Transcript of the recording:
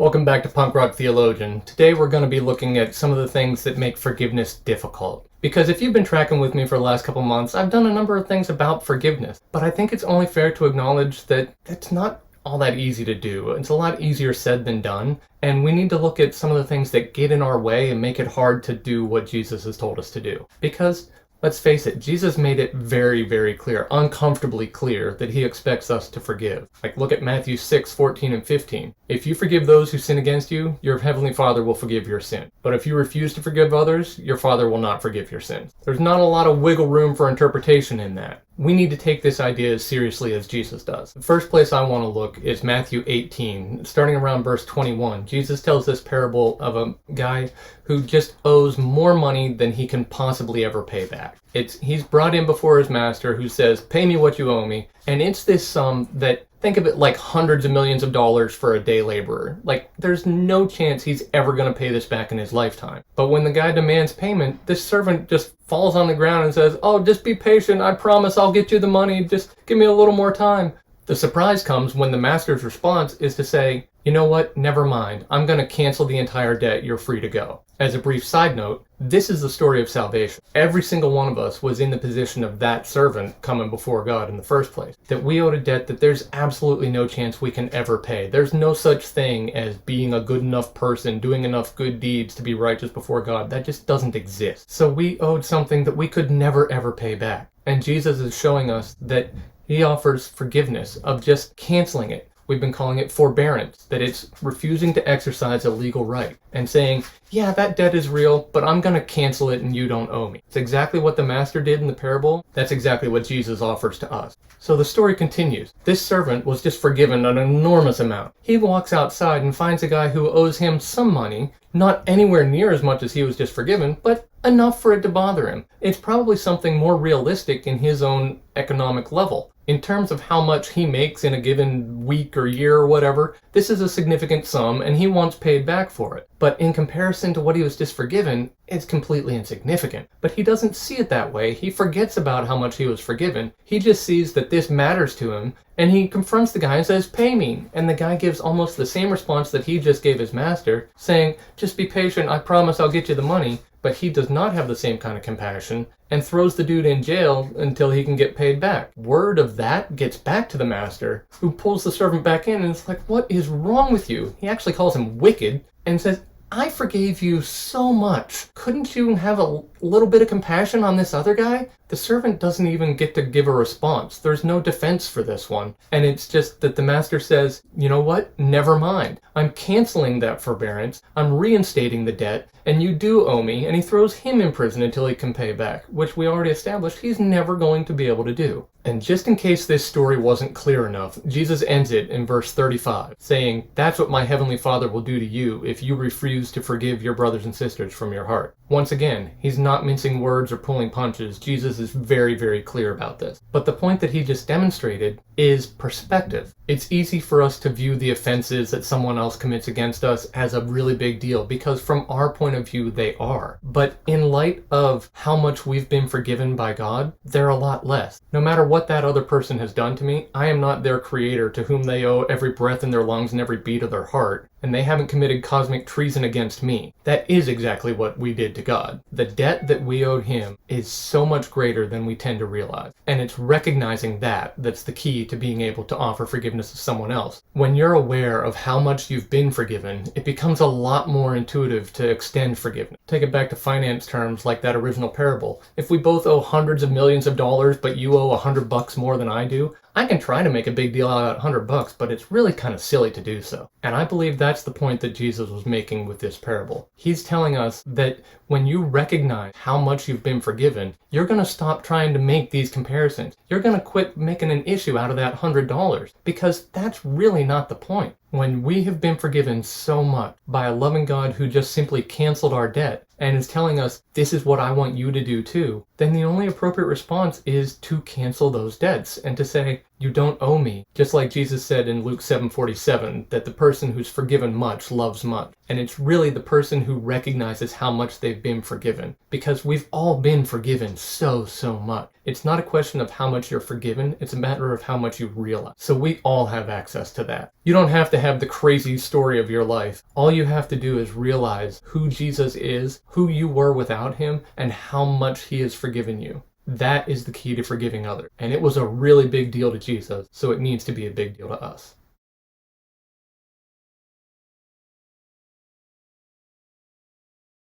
Welcome back to Punk Rock Theologian. Today we're going to be looking at some of the things that make forgiveness difficult. Because if you've been tracking with me for the last couple months, I've done a number of things about forgiveness. But I think it's only fair to acknowledge that it's not all that easy to do. It's a lot easier said than done. And we need to look at some of the things that get in our way and make it hard to do what Jesus has told us to do. Because let's face it, Jesus made it very, very clear, uncomfortably clear, that he expects us to forgive. Like, look at Matthew 6:14 and 15. If you forgive those who sin against you, your heavenly Father will forgive your sin. But if you refuse to forgive others, your Father will not forgive your sins. There's not a lot of wiggle room for interpretation in that. We need to take this idea as seriously as Jesus does. The first place I want to look is Matthew 18. Starting around verse 21, Jesus tells this parable of a guy who just owes more money than he can possibly ever pay back. He's brought in before his master who says, "Pay me what you owe me." And it's this sum that, think of it like hundreds of millions of dollars for a day laborer. Like, there's no chance he's ever going to pay this back in his lifetime. But when the guy demands payment, this servant just falls on the ground and says, "Oh, just be patient. I promise I'll get you the money. Just give me a little more time." The surprise comes when the master's response is to say, "You know what? Never mind. I'm going to cancel the entire debt. You're free to go." As a brief side note, this is the story of salvation. Every single one of us was in the position of that servant coming before God in the first place. That we owed a debt that there's absolutely no chance we can ever pay. There's no such thing as being a good enough person, doing enough good deeds to be righteous before God. That just doesn't exist. So we owed something that we could never ever pay back. And Jesus is showing us that he offers forgiveness of just canceling it. We've been calling it forbearance, that it's refusing to exercise a legal right and saying, yeah, that debt is real, but I'm going to cancel it and you don't owe me. It's exactly what the master did in the parable. That's exactly what Jesus offers to us. So the story continues. This servant was just forgiven an enormous amount. He walks outside and finds a guy who owes him some money, not anywhere near as much as he was just forgiven, but enough for it to bother him. It's probably something more realistic in his own economic level. In terms of how much he makes in a given week or year or whatever, this is a significant sum and he wants paid back for it. But in comparison to what he was just forgiven, it's completely insignificant. But he doesn't see it that way. He forgets about how much he was forgiven. He just sees that this matters to him, and he confronts the guy and says, "Pay me." And the guy gives almost the same response that he just gave his master, saying, "Just be patient, I promise I'll get you the money." But he does not have the same kind of compassion and throws the dude in jail until he can get paid back. Word of that gets back to the master, who pulls the servant back in and is like, "What is wrong with you?" He actually calls him wicked and says, "I forgave you so much. Couldn't you have a little bit of compassion on this other guy?" The servant doesn't even get to give a response. There's no defense for this one. And it's just that the master says, "You know what? Never mind. I'm canceling that forbearance. I'm reinstating the debt, and you do owe me." And he throws him in prison until he can pay back, which we already established he's never going to be able to do. And just in case this story wasn't clear enough, Jesus ends it in verse 35, saying, "That's what my heavenly Father will do to you if you refuse to forgive your brothers and sisters from your heart." Once again, he's not mincing words or pulling punches. Jesus is very, very clear about this. But the point that he just demonstrated is perspective. It's easy for us to view the offenses that someone else commits against us as a really big deal because from our point of view, they are. But in light of how much we've been forgiven by God, they're a lot less. No matter what that other person has done to me, I am not their creator to whom they owe every breath in their lungs and every beat of their heart. And they haven't committed cosmic treason against me. That is exactly what we did to God. The debt that we owed him is so much greater than we tend to realize. And it's recognizing that that's the key to being able to offer forgiveness to someone else. When you're aware of how much you've been forgiven, it becomes a lot more intuitive to extend forgiveness. Take it back to finance terms like that original parable. If we both owe hundreds of millions of dollars, but you owe $100 more than I do, I can try to make a big deal out of that $100, but it's really kind of silly to do so. And I believe that's the point that Jesus was making with this parable. He's telling us that when you recognize how much you've been forgiven, you're going to stop trying to make these comparisons. You're going to quit making an issue out of that $100 because that's really not the point. When we have been forgiven so much by a loving God who just simply canceled our debt and is telling us, this is what I want you to do too, then the only appropriate response is to cancel those debts and to say, You don't owe me. Just like Jesus said in Luke 7:47, that the person who's forgiven much loves much. And it's really the person who recognizes how much they've been forgiven. Because we've all been forgiven so much. It's not a question of how much you're forgiven, it's a matter of how much you realize. So we all have access to that. You don't have to have the crazy story of your life. All you have to do is realize who Jesus is, who you were without him, and how much he has forgiven you. That is the key to forgiving others. And it was a really big deal to Jesus, so it needs to be a big deal to us.